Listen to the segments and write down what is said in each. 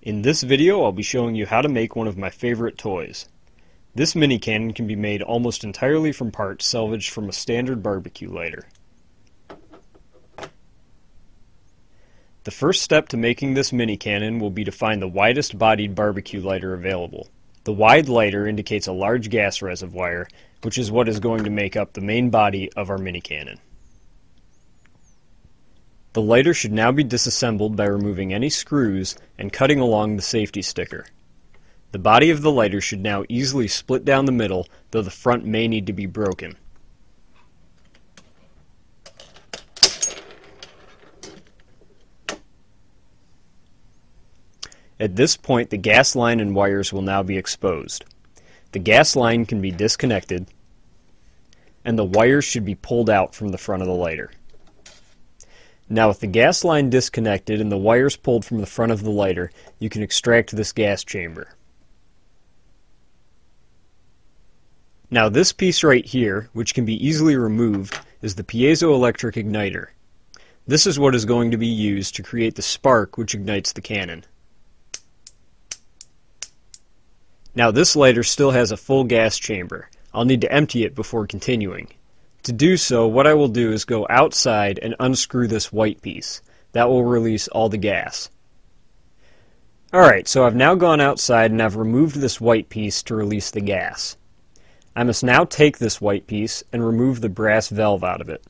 In this video, I'll be showing you how to make one of my favorite toys. This mini cannon can be made almost entirely from parts salvaged from a standard barbecue lighter. The first step to making this mini cannon will be to find the widest bodied barbecue lighter available. The wide lighter indicates a large gas reservoir, which is what is going to make up the main body of our mini cannon. The lighter should now be disassembled by removing any screws and cutting along the safety sticker. The body of the lighter should now easily split down the middle, though the front may need to be broken. At this point, the gas line and wires will now be exposed. The gas line can be disconnected, and the wires should be pulled out from the front of the lighter. Now with the gas line disconnected and the wires pulled from the front of the lighter, you can extract this gas chamber. Now this piece right here, which can be easily removed, is the piezoelectric igniter. This is what is going to be used to create the spark which ignites the cannon. Now this lighter still has a full gas chamber. I'll need to empty it before continuing. To do so, what I will do is go outside and unscrew this white piece. That will release all the gas. Alright, so I've now gone outside and I've removed this white piece to release the gas. I must now take this white piece and remove the brass valve out of it.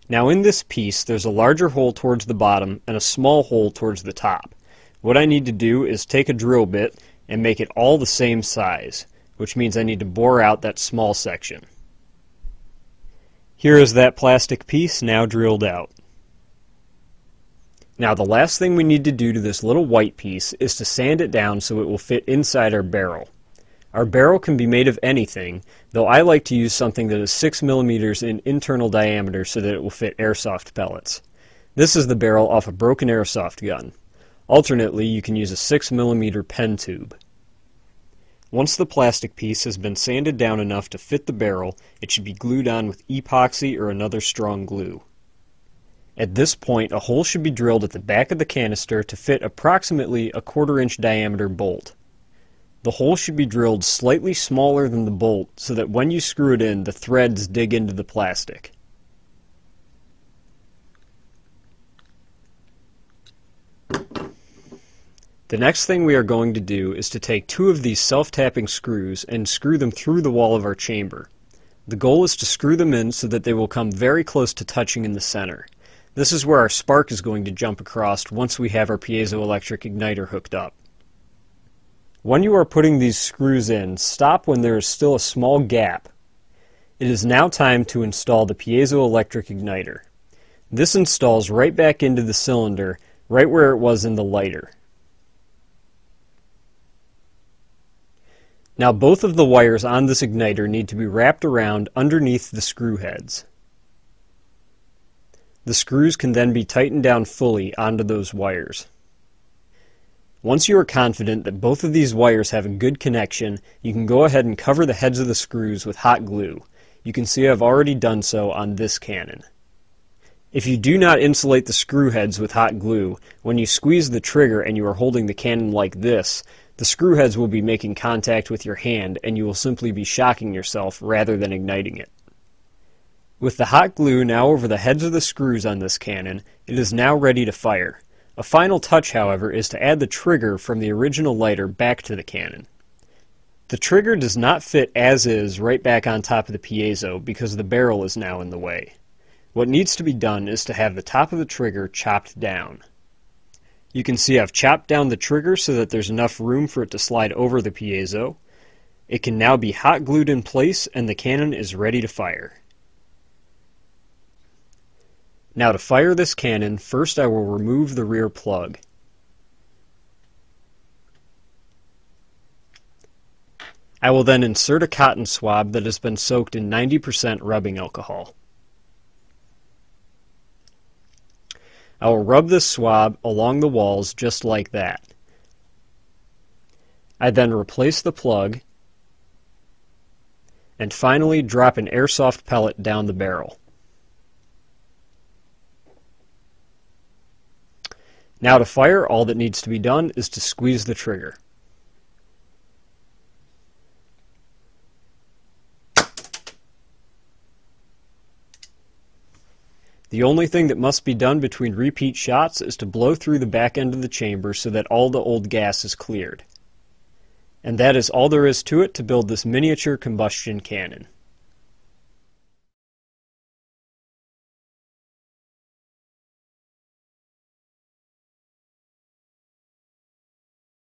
Now in this piece, there's a larger hole towards the bottom and a small hole towards the top. What I need to do is take a drill bit and make it all the same size, which means I need to bore out that small section. Here is that plastic piece now drilled out. Now the last thing we need to do to this little white piece is to sand it down so it will fit inside our barrel. Our barrel can be made of anything, though I like to use something that is 6 mm in internal diameter so that it will fit airsoft pellets. This is the barrel off a broken airsoft gun. Alternately, you can use a 6 mm pen tube. Once the plastic piece has been sanded down enough to fit the barrel, it should be glued on with epoxy or another strong glue. At this point, a hole should be drilled at the back of the canister to fit approximately a 1/4 inch diameter bolt. The hole should be drilled slightly smaller than the bolt so that when you screw it in, the threads dig into the plastic. The next thing we are going to do is to take 2 of these self-tapping screws and screw them through the wall of our chamber. The goal is to screw them in so that they will come very close to touching in the center. This is where our spark is going to jump across once we have our piezoelectric igniter hooked up. When you are putting these screws in, stop when there is still a small gap. It is now time to install the piezoelectric igniter. This installs right back into the cylinder, right where it was in the lighter. Now both of the wires on this igniter need to be wrapped around underneath the screw heads. The screws can then be tightened down fully onto those wires. Once you are confident that both of these wires have a good connection, you can go ahead and cover the heads of the screws with hot glue. You can see I've already done so on this cannon. If you do not insulate the screw heads with hot glue, when you squeeze the trigger and you are holding the cannon like this, the screw heads will be making contact with your hand and you will simply be shocking yourself rather than igniting it. With the hot glue now over the heads of the screws on this cannon, it is now ready to fire. A final touch, however, is to add the trigger from the original lighter back to the cannon. The trigger does not fit as is right back on top of the piezo because the barrel is now in the way. What needs to be done is to have the top of the trigger chopped down. You can see I've chopped down the trigger so that there's enough room for it to slide over the piezo. It can now be hot glued in place and the cannon is ready to fire. Now to fire this cannon, first I will remove the rear plug. I will then insert a cotton swab that has been soaked in 90% rubbing alcohol. I will rub this swab along the walls just like that. I then replace the plug and finally drop an airsoft pellet down the barrel. Now to fire, all that needs to be done is to squeeze the trigger. The only thing that must be done between repeat shots is to blow through the back end of the chamber so that all the old gas is cleared. And that is all there is to it to build this miniature combustion cannon.